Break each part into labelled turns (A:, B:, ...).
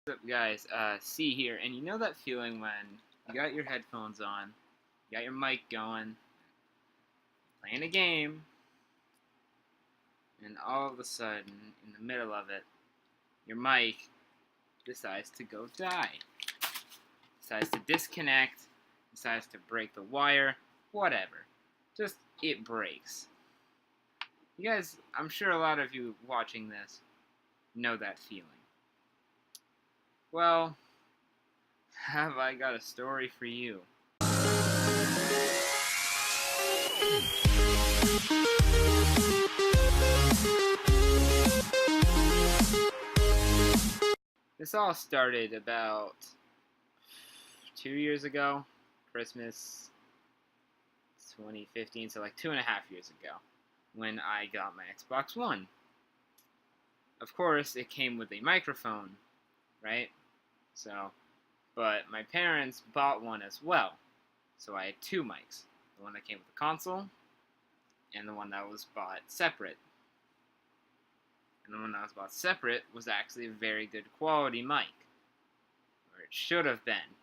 A: What's up, guys? C here, and you know that feeling when you got your headphones on, you got your mic going, playing a game, and all of a sudden, in the middle of it, your mic decides to go die, decides to disconnect, decides to break the wire, whatever. Just, it breaks. You guys, I'm sure a lot of you watching this know that feeling. Well, have I got a story for you. This all started about 2 years ago, Christmas 2015, so like 2.5 years ago, when I got my Xbox One. Of course, it came with a microphone, right? But my parents bought one as well, so I had two mics. The one that came with the console, and the one that was bought separate. And the one that was bought separate was actually a very good quality mic, or it should have been.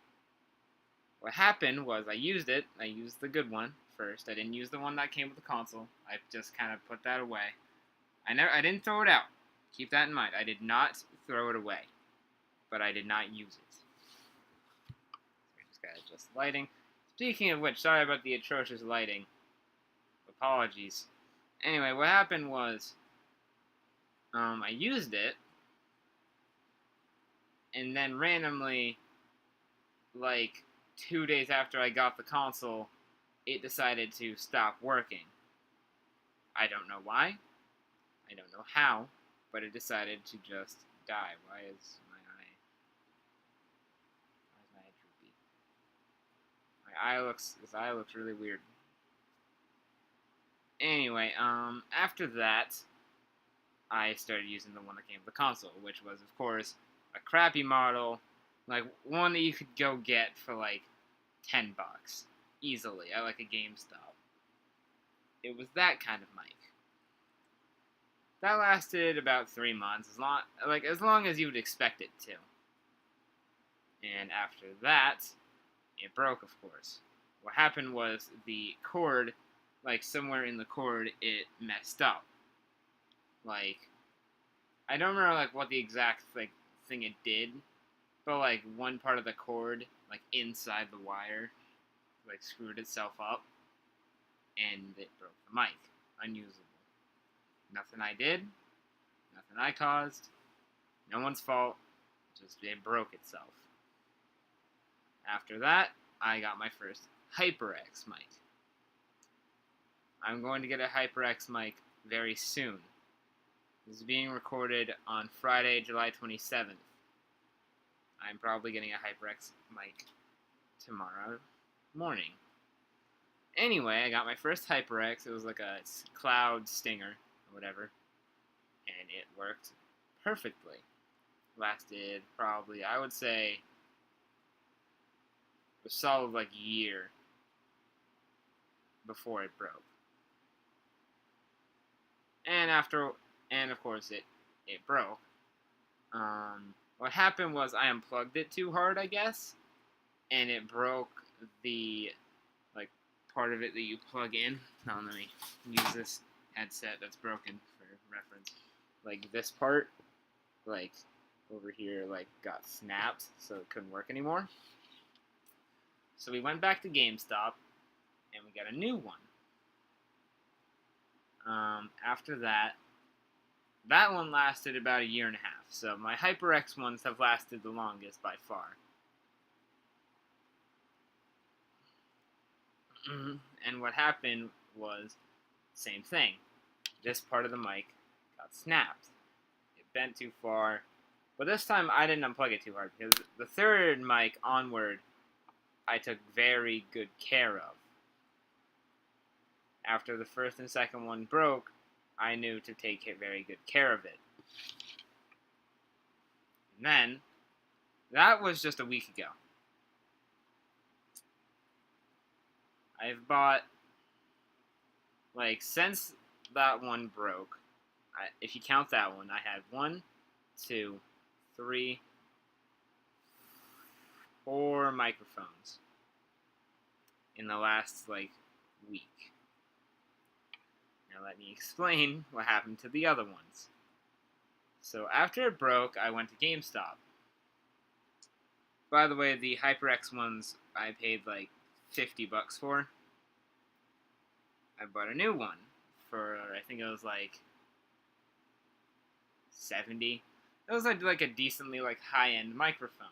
A: What happened was I used the good one first. I didn't use the one that came with the console. I just kind of put that away. I didn't throw it out. Keep that in mind. I did not throw it away, but I did not use it. I just gotta adjust the lighting. Speaking of which, sorry about the atrocious lighting. Apologies. Anyway, what happened was, I used it, and then randomly, like 2 days after I got the console, it decided to stop working. I don't know why. I don't know how, but it decided to just die. Why is my eye droopy? This eye looks really weird. Anyway, after that, I started using the one that came with the console, which was, of course, a crappy model, like one that you could go get for like $10 easily at like a GameStop. It was that kind of mic. That lasted about 3 months, as long as you would expect it to. And after that, it broke, of course. What happened was the cord, like somewhere in the cord, it messed up. Like, I don't remember like what the exact thing it did, but like one part of the cord, like inside the wire, like screwed itself up, and it broke the mic. Unusable. Nothing I did, nothing I caused, no one's fault, just it broke itself. After that, I got my first HyperX mic. I'm going to get a HyperX mic very soon. This is being recorded on Friday, July 27th. I'm probably getting a HyperX mic tomorrow morning. Anyway, I got my first HyperX. It was like a Cloud Stinger or whatever, and it worked perfectly. Lasted probably, I would say, a solid like year before it broke. And of course it broke. What happened was I unplugged it too hard, I guess, and it broke the like part of it that you plug in. Now let me use this headset that's broken for reference. Like this part, like over here, like got snapped, so it couldn't work anymore. So we went back to GameStop, and we got a new one. After that one lasted about a year and a half. So my HyperX ones have lasted the longest by far. And what happened was, same thing. This part of the mic got snapped. It bent too far. But this time I didn't unplug it too hard, because the third mic onward I took very good care of. After the first and second one broke, I knew to take very good care of it. And then, that was just a week ago. I've bought, since that one broke, if you count that one, I had 1, 2, 3, 4 microphones in the last, like, week. Now let me explain what happened to the other ones. So after it broke, I went to GameStop. By the way, the HyperX ones I paid like $50 for. I bought a new one for, I think it was like 70. It was like a decently like high-end microphone.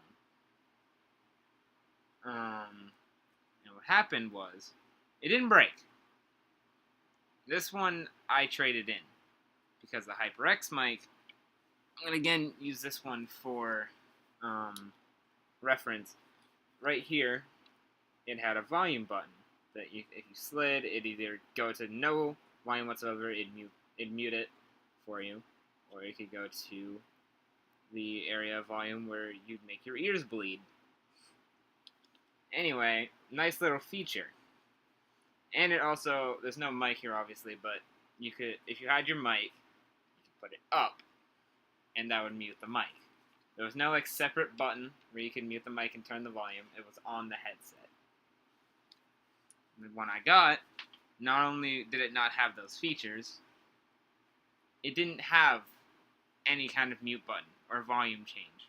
A: And what happened was, it didn't break. This one I traded in because the HyperX mic. I'm gonna again use this one for reference. Right here, it had a volume button that if you slid, it'd either go to no volume whatsoever, it'd mute it for you, or it could go to the area of volume where you'd make your ears bleed. Anyway, nice little feature. And it also, there's no mic here obviously, but you could, if you had your mic, you could put it up, and that would mute the mic. There was no like separate button where you could mute the mic and turn the volume. It was on the headset. The one I got, not only did it not have those features, it didn't have any kind of mute button or volume change.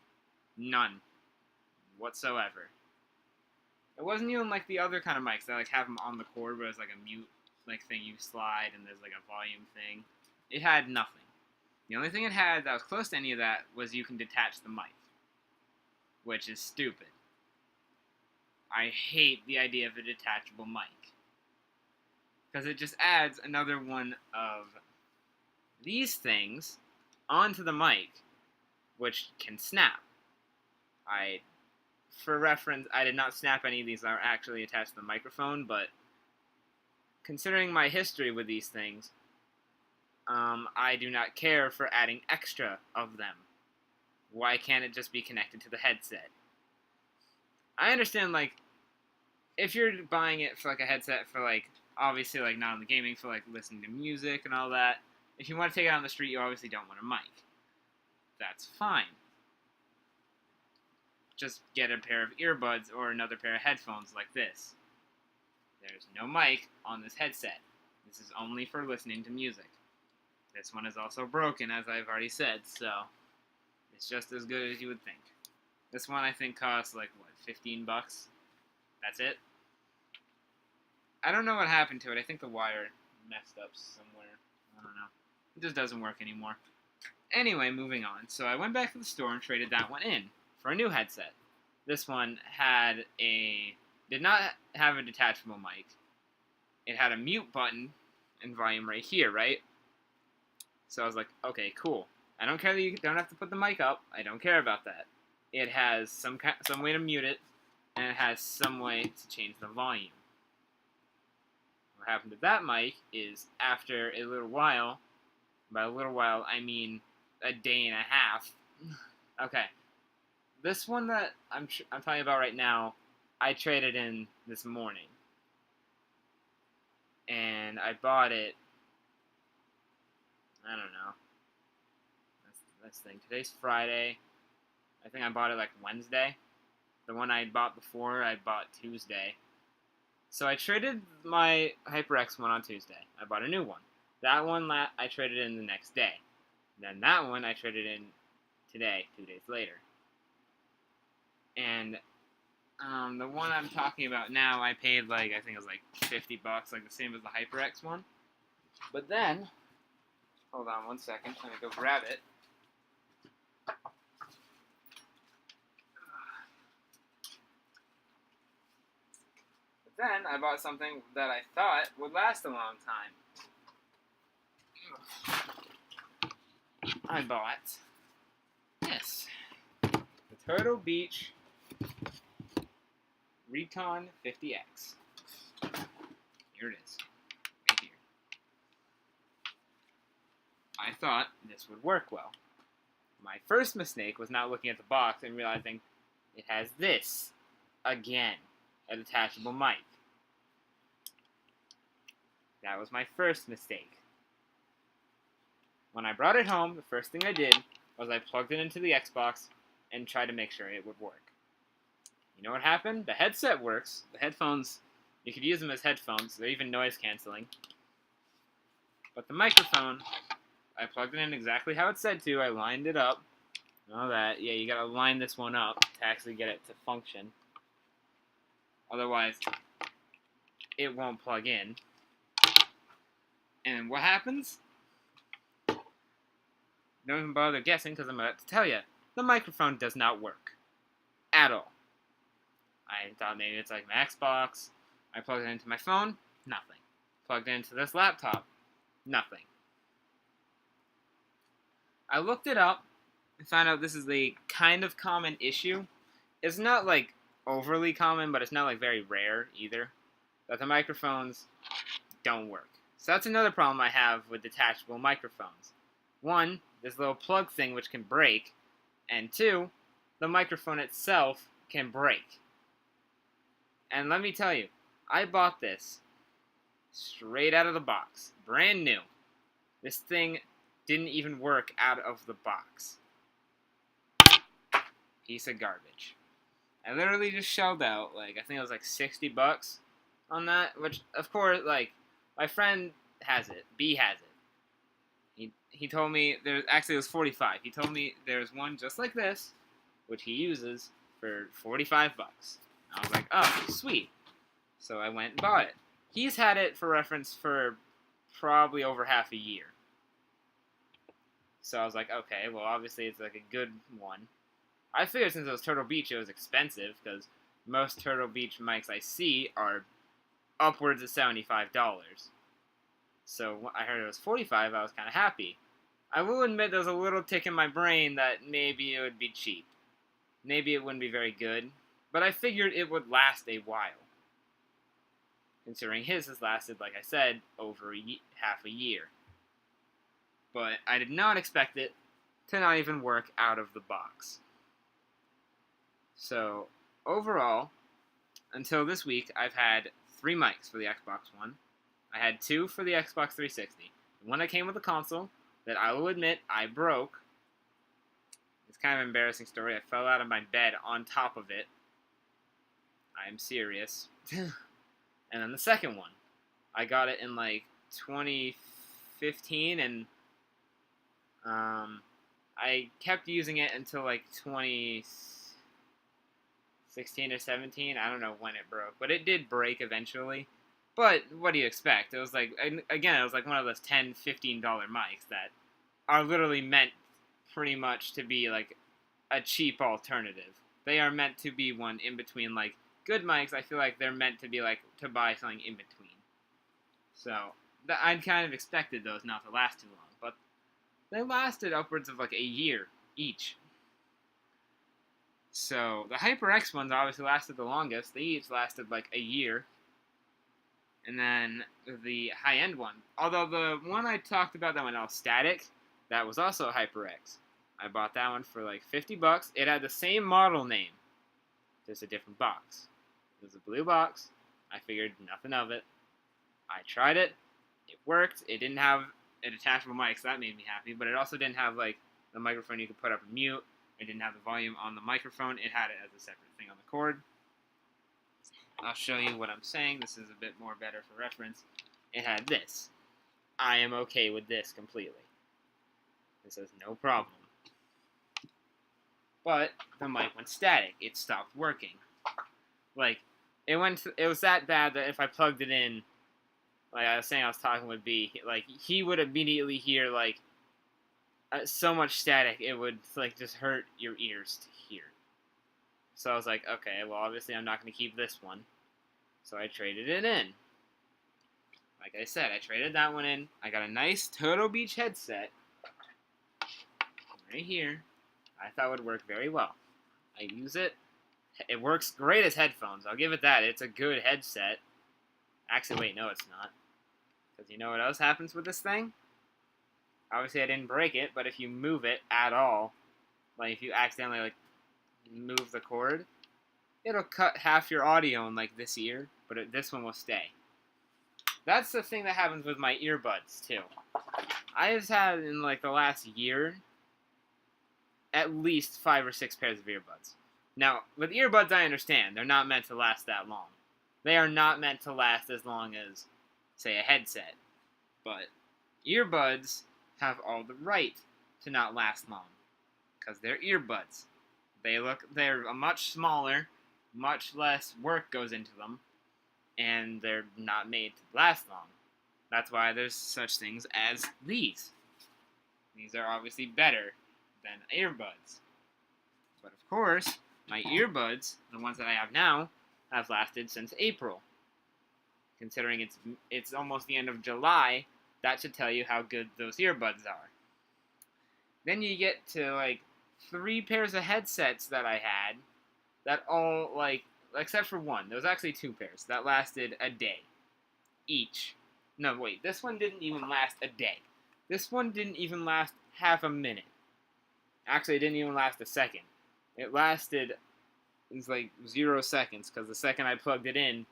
A: None whatsoever. It wasn't even like the other kind of mics that like have them on the cord where it's like a mute like thing you slide and there's like a volume thing. It had nothing. The only thing it had that was close to any of that was you can detach the mic, which is stupid. I hate the idea of a detachable mic because it just adds another one of these things onto the mic, which can snap. For reference, I did not snap any of these that are actually attached to the microphone, but considering my history with these things, I do not care for adding extra of them. Why can't it just be connected to the headset? I understand, like, if you're buying it for, like, a headset for, like, obviously, like, not on the gaming, for, like, listening to music and all that, if you want to take it on the street, you obviously don't want a mic. That's fine. Just get a pair of earbuds or another pair of headphones like this. There's no mic on this headset. This is only for listening to music. This one is also broken, as I've already said, so it's just as good as you would think. This one I think costs like, what, $15? That's it? I don't know what happened to it. I think the wire messed up somewhere. I don't know. It just doesn't work anymore. Anyway, moving on. So I went back to the store and traded that one in for a new headset. This one did not have a detachable mic. It had a mute button and volume right here, right? So I was like, okay, cool. I don't care that you don't have to put the mic up. I don't care about that. It has some way to mute it, and it has some way to change the volume. What happened to that mic is after a little while, by a little while I mean a day and a half. Okay, this one that I'm talking about right now, I traded in this morning, and I bought it. I don't know. That's the thing. Today's Friday. I think I bought it like Wednesday. The one I bought before, I bought Tuesday. So I traded my HyperX one on Tuesday. I bought a new one. That one I traded in the next day. Then that one I traded in today, 2 days later. And the one I'm talking about now, I paid like, I think it was like $50, like the same as the HyperX one. But then, hold on 1 second, let me go grab it. But then I bought something that I thought would last a long time. I bought this. The Turtle Beach Recon 50X. Here it is. Right here. I thought this would work well. My first mistake was not looking at the box and realizing it has this. Again, a detachable mic. That was my first mistake. When I brought it home, the first thing I did was I plugged it into the Xbox and tried to make sure it would work. You know what happened? The headset works. The headphones, you could use them as headphones. They're even noise canceling. But the microphone, I plugged it in exactly how it said to. I lined it up. All that. Yeah, you gotta line this one up to actually get it to function. Otherwise, it won't plug in. And what happens? Don't even bother guessing because I'm about to tell you. The microphone does not work. At all. I thought maybe it's like my Xbox. I plugged it into my phone. Nothing. Plugged it into this laptop. Nothing. I looked it up and found out this is a kind of common issue. It's not like overly common, but it's not like very rare either. That the microphones don't work. So that's another problem I have with detachable microphones. One, this little plug thing which can break, and two, the microphone itself can break. And let me tell you, I bought this straight out of the box, brand new. This thing didn't even work out of the box. Piece of garbage. I literally just shelled out, like, I think it was like $60 on that, which, of course, like, my friend has it. B has it. He told me, actually it was 45. He told me there's one just like this, which he uses for $45. I was like, oh, sweet. So I went and bought it. He's had it for reference for probably over half a year. So I was like, okay, well, obviously it's like a good one. I figured since it was Turtle Beach, it was expensive, because most Turtle Beach mics I see are upwards of $75. So I heard it was 45, I was kind of happy. I will admit there was a little tick in my brain that maybe it would be cheap. Maybe it wouldn't be very good, but I figured it would last a while. Considering his has lasted, like I said, over half a year. But I did not expect it to not even work out of the box. So, overall, until this week, I've had 3 mics for the Xbox One. I had 2 for the Xbox 360. The one that came with the console, that I will admit I broke. It's kind of an embarrassing story. I fell out of my bed on top of it. I am serious. And then the second one, I got it in like 2015, and I kept using it until like 2016 or 17. I don't know when it broke, but it did break eventually. But what do you expect? It was like, again, it was like one of those $10, $15 mics that are literally meant pretty much to be like a cheap alternative. They are meant to be one in between, like, good mics. I feel like they're meant to be like to buy something in between. So I'd kind of expected those not to last too long, but they lasted upwards of like a year each. So the HyperX ones obviously lasted the longest. They each lasted like a year. And then the high-end one, although the one I talked about that went all static, that was also a HyperX. I bought that one for like $50. It had the same model name, just a different box. It was a blue box. I figured nothing of it. I tried it. It worked. It didn't have a detachable mic, so that made me happy. But it also didn't have like the microphone you could put up and mute. It didn't have the volume on the microphone. It had it as a separate thing on the cord. I'll show you what I'm saying. This is a bit more better for reference. It had this. I am okay with this completely. This is no problem. But the mic went static. It stopped working. Like, it was that bad that if I plugged it in, like I was saying I was talking with B, like, he would immediately hear, like, so much static, it would, like, just hurt your ears to hear. So I was like, okay, well, obviously I'm not going to keep this one. So I traded it in. Like I said, I traded that one in. I got a nice Turtle Beach headset. Right here. I thought would work very well. I use it. It works great as headphones. I'll give it that. It's a good headset. Actually, wait, no, it's not. Because you know what else happens with this thing? Obviously, I didn't break it, but if you move it at all, like if you accidentally like move the cord, it'll cut half your audio in like this ear, but this one will stay. That's the thing that happens with my earbuds too. I've had in like the last year at least 5 or 6 pairs of earbuds. Now, with earbuds, I understand. They're not meant to last that long. They are not meant to last as long as, say, a headset. But earbuds have all the right to not last long. Because they're earbuds. They're a much smaller, much less work goes into them, and they're not made to last long. That's why there's such things as these. These are obviously better than earbuds. But of course, my earbuds, the ones that I have now, have lasted since April. Considering it's almost the end of July, that should tell you how good those earbuds are. Then you get to like 3 pairs of headsets that I had that all except for one. There was actually 2 pairs that lasted a day each. No, wait, this one didn't even last a day. This one didn't even last half a minute. Actually, it didn't even last a second. It lasted, it was like 0 seconds, because the second I plugged it in,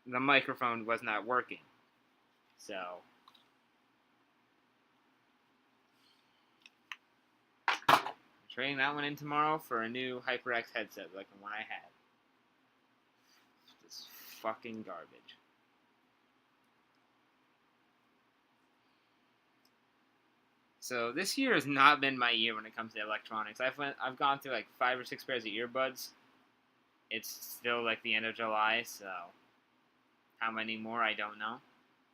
A: the microphone was not working. So, I'm trading that one in tomorrow for a new HyperX headset, like the one I had. This fucking garbage. So this year has not been my year when it comes to electronics. I've gone through like 5 or 6 pairs of earbuds. It's still like the end of July, so how many more I don't know.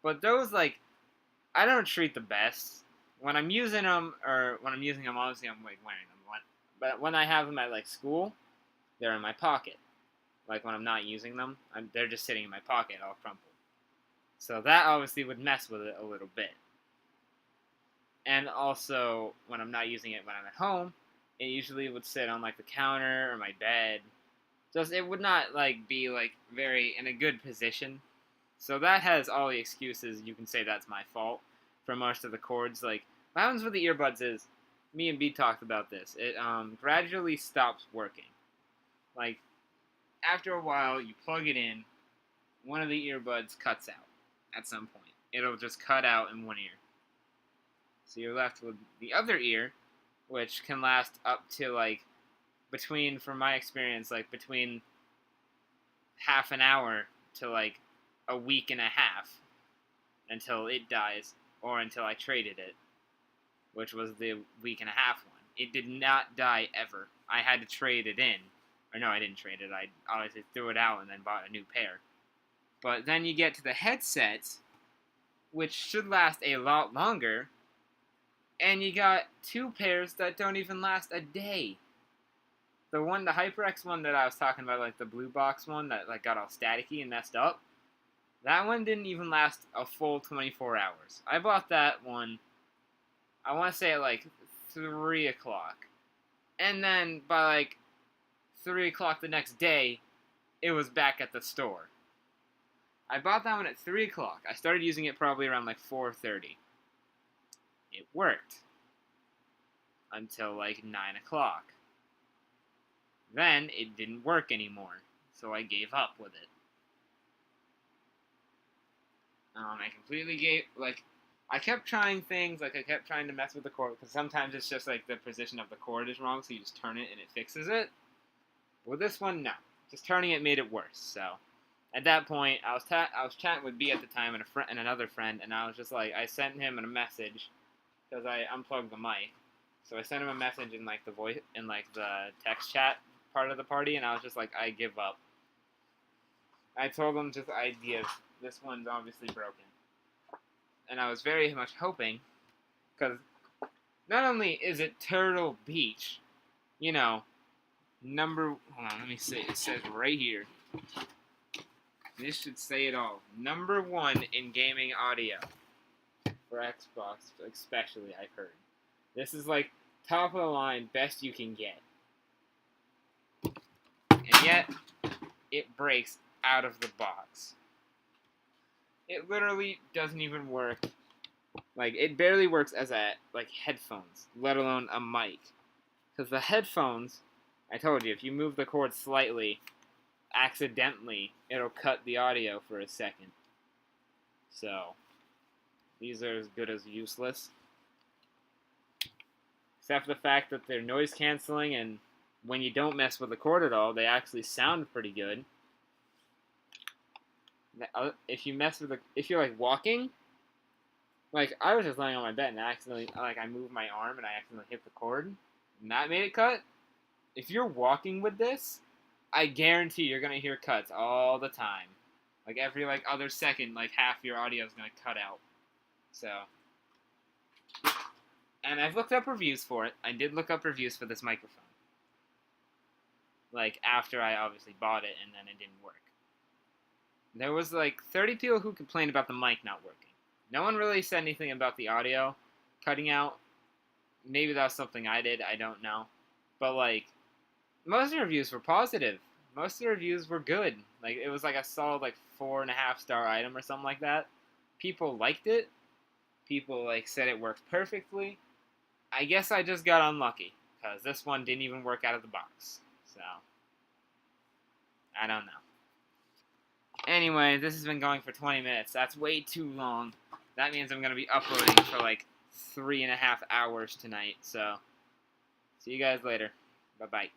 A: But those I don't treat the best when I'm using them, or when I'm using them. Obviously, I'm like wearing them. But when I have them at like school, they're in my pocket. Like when I'm not using them, they're just sitting in my pocket, all crumpled. So that obviously would mess with it a little bit. And also, when I'm not using it when I'm at home, it usually would sit on like the counter or my bed. Just it would not be very in a good position. So that has all the excuses. You can say that's my fault for most of the cords. Like what happens with the earbuds is, me and B talked about this. It gradually stops working. Like after a while, you plug it in, one of the earbuds cuts out at some point. It'll just cut out in one ear. So you're left with the other ear, which can last up to between, from my experience, between half an hour to a week and a half until it dies, or until I traded it, which was the week and a half one. It did not die ever. I had to trade it in. Or no, I didn't trade it. I obviously threw it out and then bought a new pair. But then you get to the headsets, which should last a lot longer, and you got 2 pairs that don't even last a day. The HyperX one that I was talking about, the blue box one that got all staticky and messed up, that one didn't even last a full 24 hours. I bought that one, I want to say at 3 o'clock. And then by 3 o'clock the next day, it was back at the store. I bought that one at 3 o'clock. I started using it probably around 4:30. It worked until 9 o'clock. Then it didn't work anymore, so I gave up with it. I completely gave, I kept trying things, I kept trying to mess with the cord, because sometimes it's just the position of the cord is wrong, so you just turn it and it fixes it. With this one, no. Just turning it made it worse, so. At that point, I was chatting with B at the time and another friend, and I was just I sent him a message, because I unplugged the mic. So I sent him a message in the voice, in the text chat part of the party, and I was just I give up. I told him just this one's obviously broken. And I was very much hoping, because not only is it Turtle Beach, hold on, let me see, it says right here. This should say it all. Number 1 in gaming audio. For Xbox, especially, I've heard. This is top of the line, best you can get. And yet, it breaks out of the box. It literally doesn't even work. It barely works as headphones, let alone a mic. Because the headphones, I told you, if you move the cord slightly, accidentally, it'll cut the audio for a second. So, these are as good as useless. Except for the fact that they're noise canceling, and when you don't mess with the cord at all, they actually sound pretty good. If you mess with if you're like walking, like I was just laying on my bed and I moved my arm and I accidentally hit the cord, and that made it cut. If you're walking with this, I guarantee you're gonna hear cuts all the time. Like every like other second, like half your audio is gonna cut out. So, and I've looked up reviews for it. I did look up reviews for this microphone. Like after I obviously bought it and then it didn't work. There was like 30 people who complained about the mic not working. No one really said anything about the audio cutting out. Maybe that was something I did. I don't know. But like most of the reviews were positive. Most of the reviews were good. Like it was like a solid like 4.5-star item or something like that. People liked it. People like said it worked perfectly. I guess I just got unlucky because this one didn't even work out of the box. So I don't know. Anyway, this has been going for 20 minutes. That's way too long. That means I'm gonna be uploading for like 3.5 hours tonight. So see you guys later. Bye bye.